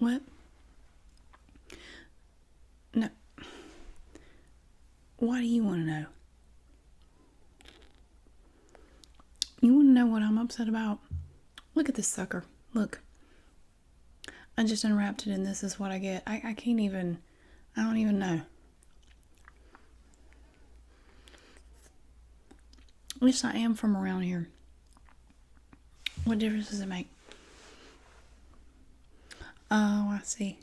What? No. Why do you want to know? You want to know what I'm upset about? Look at this sucker. Look. I just unwrapped it and this is what I get. I can't even... I don't even know. At least I am from around here. What difference does it make? Oh, I see.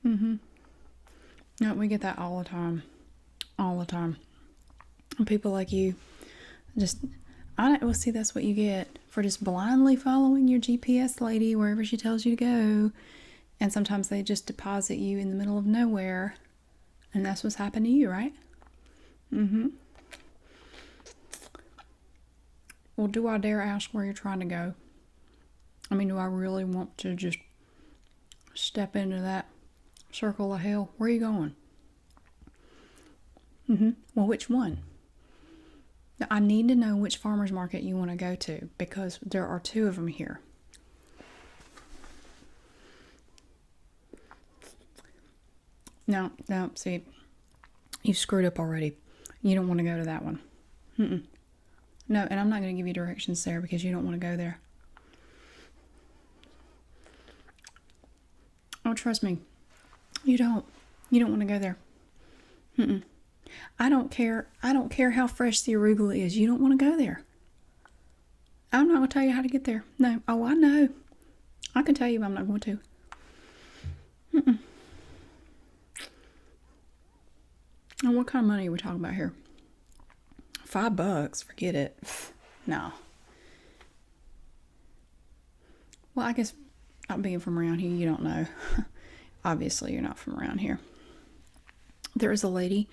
No, we get that all the time. All the time. And people like you just... Well, see, that's what you get for just blindly following your GPS lady wherever she tells you to go. And sometimes they just deposit you in the middle of nowhere. And that's what's happened to you, right? Well, do I dare ask where you're trying to go? I mean, do I really want to just step into that circle of hell? Where are you going? Well, which one? Now, I need to know which farmer's market you want to go to because there are 2 of them here. No, see, you screwed up already. You don't want to go to that one. No, and I'm not going to give you directions there because you don't want to go there. Oh, trust me. You don't. You don't want to go there. I don't care. I don't care how fresh the arugula is. You don't want to go there. I'm not going to tell you how to get there. No. Oh, I know. I can tell you, but I'm not going to. And what kind of money are we talking about here? $5? Forget it. No. Well, I guess not being from around here, you don't know. Obviously, you're not from around here. There is a lady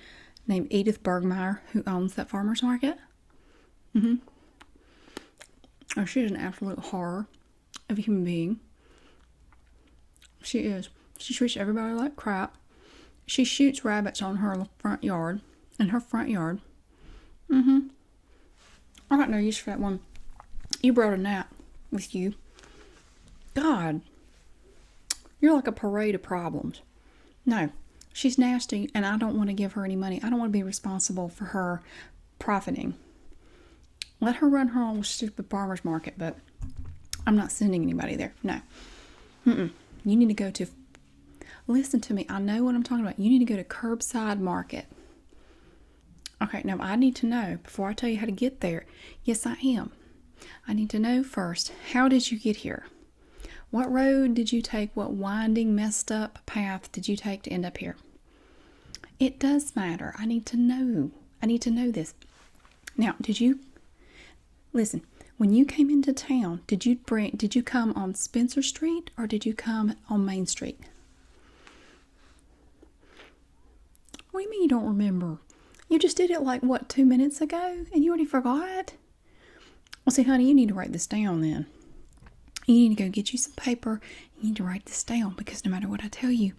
named Edith Bergmeyer who owns that farmer's market. Oh, she's an absolute horror of a human being. She is. She treats everybody like crap. She shoots rabbits on her front yard. In her front yard. I got no use for that one. You brought a gnat with you. God. You're like a parade of problems. No. She's nasty, and I don't want to give her any money. I don't want to be responsible for her profiting. Let her run her own stupid farmer's market, but I'm not sending anybody there. No. You need to go to... Listen to me. I know what I'm talking about. You need to go to curbside market. Okay, now I need to know, before I tell you how to get there, yes, I am. I need to know first, how did you get here? What road did you take? What winding, messed up path did you take to end up here? It does matter. I need to know. I need to know this. Now, listen, when you came into town, did you come on Spencer Street or did you come on Main Street? What do you mean you don't remember? You just did it like, 2 minutes ago? And you already forgot? Well, see, honey, you need to write this down then. You need to go get you some paper. You need to write this down because no matter what I tell you,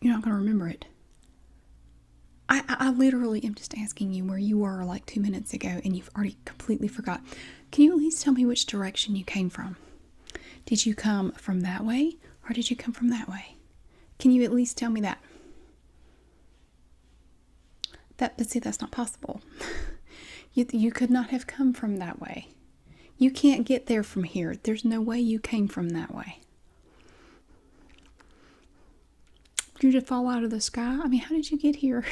you're not going to remember it. I literally am just asking you where you were like 2 minutes ago and you've already completely forgot. Can you at least tell me which direction you came from? Did you come from that way or did you come from that way? Can you at least tell me that? But see, that's not possible. You could not have come from that way. You can't get there from here. There's no way you came from that way. Did you just fall out of the sky? I mean, how did you get here?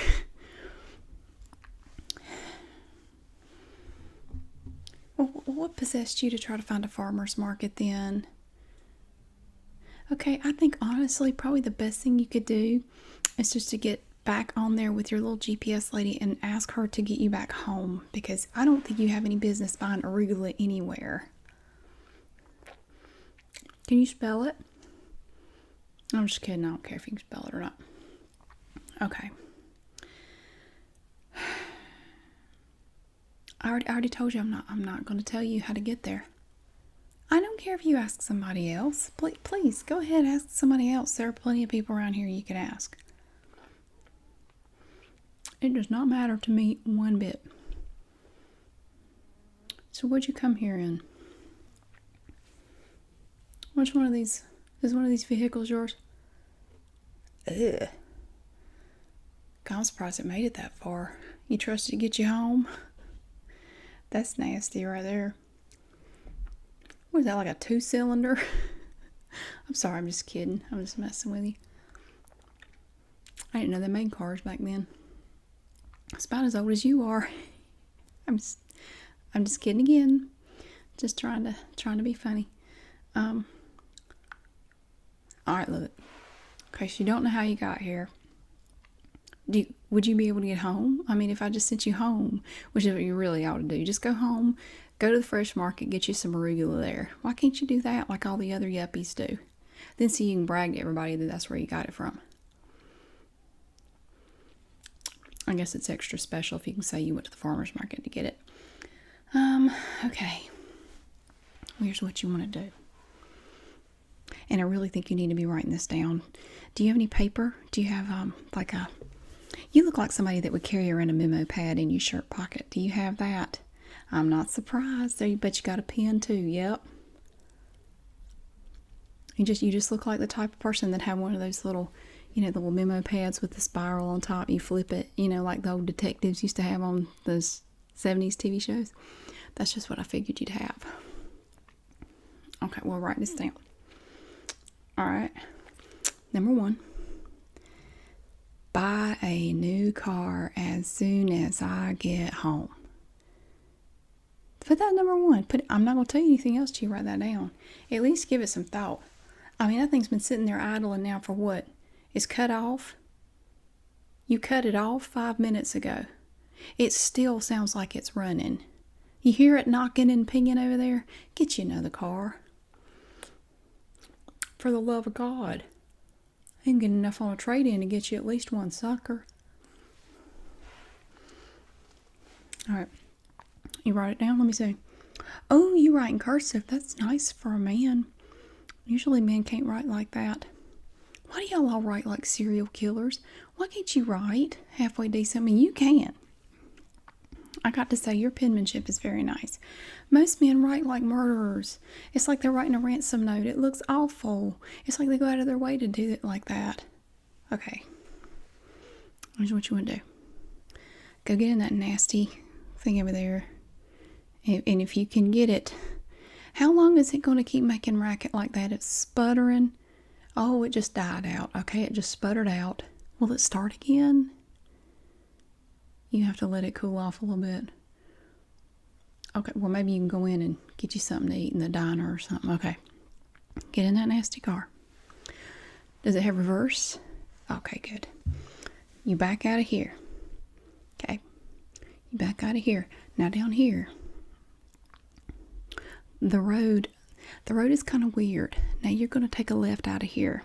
Well, what possessed you to try to find a farmer's market then? Okay, I think honestly, probably the best thing you could do is just to get back on there with your little GPS lady and ask her to get you back home because I don't think you have any business buying arugula anywhere. Can you spell it? I'm just kidding. I don't care if you can spell it or not. Okay. I already told you I'm not going to tell you how to get there. I don't care if you ask somebody else. Please go ahead and ask somebody else. There are plenty of people around here you could ask. It does not matter to me one bit. So what'd you come here in? Which one of these Is one of these vehicles yours? Ugh. God, I'm surprised it made it that far. You trust it to get you home? That's nasty right there. What is that, like a 2-cylinder? I'm sorry, I'm just kidding. I'm just messing with you. I didn't know they made cars back then. It's about as old as you are. I'm just kidding again. Just trying to be funny. All right, look. Okay, so you don't know how you got here. Would you be able to get home? I mean, if I just sent you home, which is what you really ought to do, just go home, go to the fresh market, get you some arugula there. Why can't you do that like all the other yuppies do? Then so you can brag to everybody that that's where you got it from. I guess it's extra special if you can say you went to the farmer's market to get it. Okay. Here's what you want to do. And I really think you need to be writing this down. Do you have any paper? Do you have like a... You look like somebody that would carry around a memo pad in your shirt pocket. Do you have that? I'm not surprised. So you bet you got a pen too. Yep. You just look like the type of person that have one of those little, the little memo pads with the spiral on top. You flip it, like the old detectives used to have on those 70s TV shows. That's just what I figured you'd have. Okay, we'll write this down. All right. Number 1. Buy a new car as soon as I get home. Put that number 1. I'm not going to tell you anything else till you write that down. At least give it some thought. I mean, that thing's been sitting there idling now for what? It's cut off. You cut it off 5 minutes ago. It still sounds like it's running. You hear it knocking and pinging over there? Get you another car. For the love of God. I ain't getting enough on a trade-in to get you at least one sucker. All right. You write it down? Let me see. Oh, you write in cursive. That's nice for a man. Usually men can't write like that. Why do y'all all write like serial killers? Why can't you write halfway decent? I mean, you can. I got to say, your penmanship is very nice. Most men write like murderers. It's like they're writing a ransom note. It looks awful. It's like they go out of their way to do it like that. Okay. Here's what you want to do. Go get in that nasty thing over there. And if you can get it, how long is it going to keep making racket like that? It's sputtering. Oh, it just died out. Okay, it just sputtered out. Will it start again? You have to let it cool off a little bit. Okay, well, maybe you can go in and get you something to eat in the diner or something. Okay. Get in that nasty car. Does it have reverse? Okay, good. You back out of here. Okay. You back out of here. Now down here. The road is kind of weird. Now you're going to take a left out of here.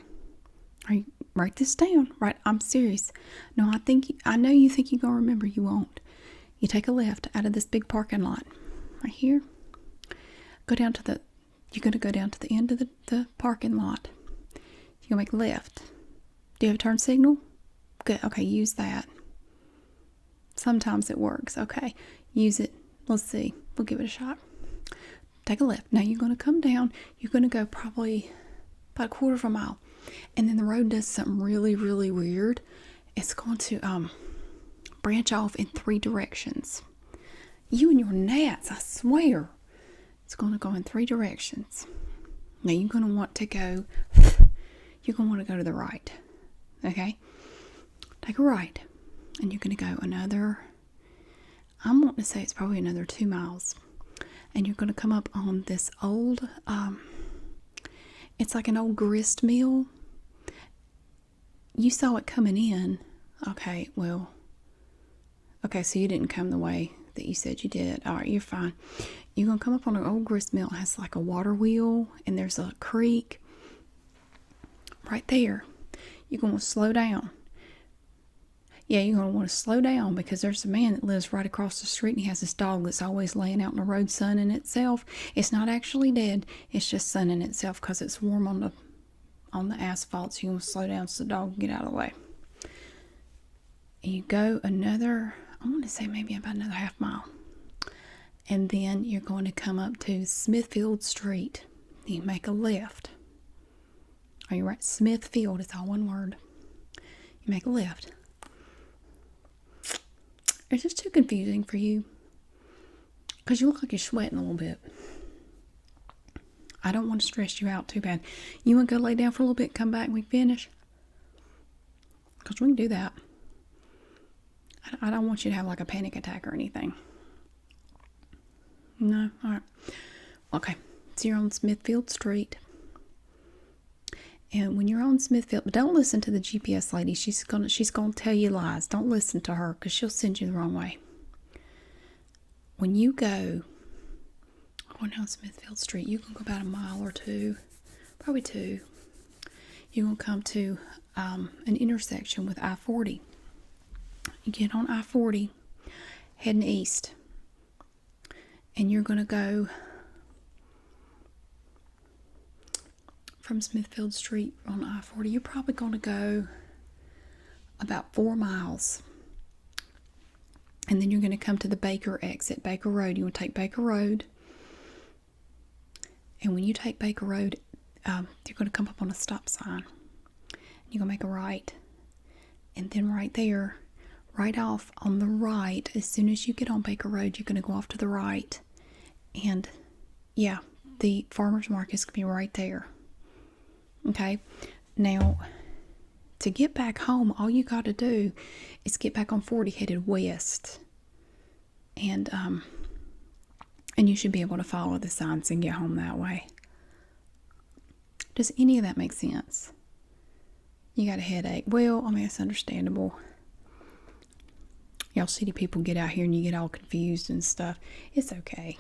Write this down. Right, I'm serious. No, I know you think you're going to remember. You won't. You take a left out of this big parking lot. Right here. You're going to go down to the end of the parking lot. You're going to make a left. Do you have a turn signal? Good. Okay, use that. Sometimes it works. Okay, use it. Let's see. We'll give it a shot. Take a left. Now you're going to come down. You're going to go probably about 1/4 of a mile. And then the road does something really, really weird. It's going to branch off in 3 directions. You and your gnats, I swear. It's going to go in 3 directions. Now you're going to want to go, to the right. Okay? Take a right. And you're going to go another, I'm wanting to say it's probably another 2 miles. And you're going to come up on this old, it's like an old grist mill. You saw it coming in. Okay, well, okay, so you didn't come the way that you said you did. All right, you're fine. You're going to come up on an old grist mill. It has like a water wheel, and there's a creek right there. You're going to slow down. Yeah, you're going to want to slow down because there's a man that lives right across the street, and he has this dog that's always laying out in the road sunning itself. It's not actually dead. It's just sunning itself because it's warm on the asphalt. So you're going to slow down so the dog can get out of the way. And you go another, I want to say maybe about another 1/2 mile. And then you're going to come up to Smithfield Street. You make a left. Are you right? Smithfield. It's all one word. You make a left. It's just too confusing for you. Because you look like you're sweating a little bit. I don't want to stress you out too bad. You want to go lay down for a little bit, come back, and we finish? Because we can do that. I don't want you to have like a panic attack or anything. No? Alright. Okay. So you're on Smithfield Street. And when you're on Smithfield, but don't listen to the GPS lady. She's gonna tell you lies. Don't listen to her because she'll send you the wrong way. When you go down Smithfield Street, you can go about a mile or two, probably 2. You're gonna come to an intersection with I-40. You get on I-40, heading east, and you're gonna go from Smithfield Street on I-40. You're probably gonna go about 4 miles. And then you're going to come to the Baker exit, Baker Road. You want to take Baker Road. And when you take Baker Road, you're going to come up on a stop sign. You're going to make a right. And then right there, right off on the right, as soon as you get on Baker Road, you're going to go off to the right. And, yeah, the farmer's market is going to be right there. Okay? Now, to get back home, all you got to do is get back on 40 headed west. And you should be able to follow the signs and get home that way. Does any of that make sense? You got a headache. Well, I mean, it's understandable. Y'all city people get out here and you get all confused and stuff. It's okay.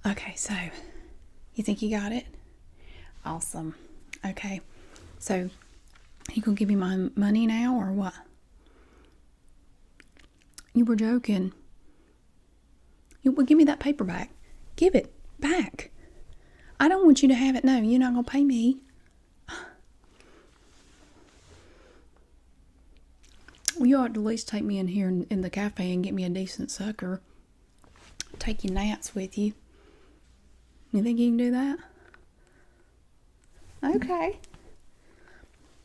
Okay, so you think you got it? Awesome. Okay, so you gonna give me my money now or what? You were joking. Well, give me that paper back. Give it back. I don't want you to have it. No, you're not gonna pay me. Well, you ought to at least take me in here in the cafe and get me a decent sucker. Take your gnats with you. You think you can do that? Okay.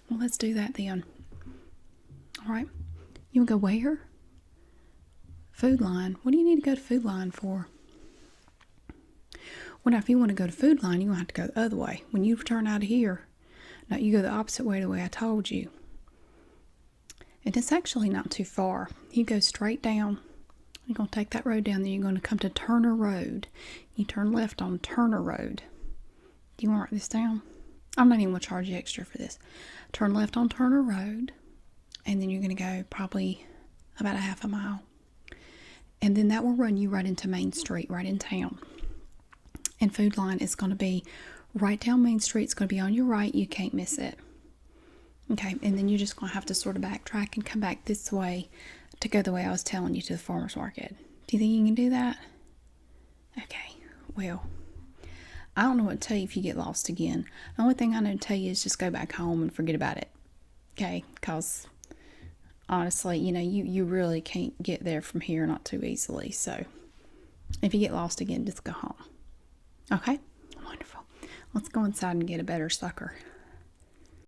Well, let's do that then. All right. You want to go where? Food Line. What do you need to go to Food Line for? Well, now, if you want to go to Food Line, you're going to have to go the other way. When you turn out of here, now you go the opposite way, the way I told you. And it's actually not too far. You go straight down. You're going to take that road down, then you're going to come to Turner Road. You turn left on Turner Road. Do you want to write this down? I'm not even going to charge you extra for this. Turn left on Turner Road, and then you're going to go probably about a half a mile. And then that will run you right into Main Street, right in town. And Food Line is going to be right down Main Street. It's going to be on your right. You can't miss it. Okay, and then you're just going to have to sort of backtrack and come back this way to go the way I was telling you to the farmer's market. Do you think you can do that? Okay, well, I don't know what to tell you if you get lost again. The only thing I know to tell you is just go back home and forget about it. Okay, because honestly, you know, you really can't get there from here not too easily. So if you get lost again, just go home. Okay? Wonderful. Let's go inside and get a better sucker.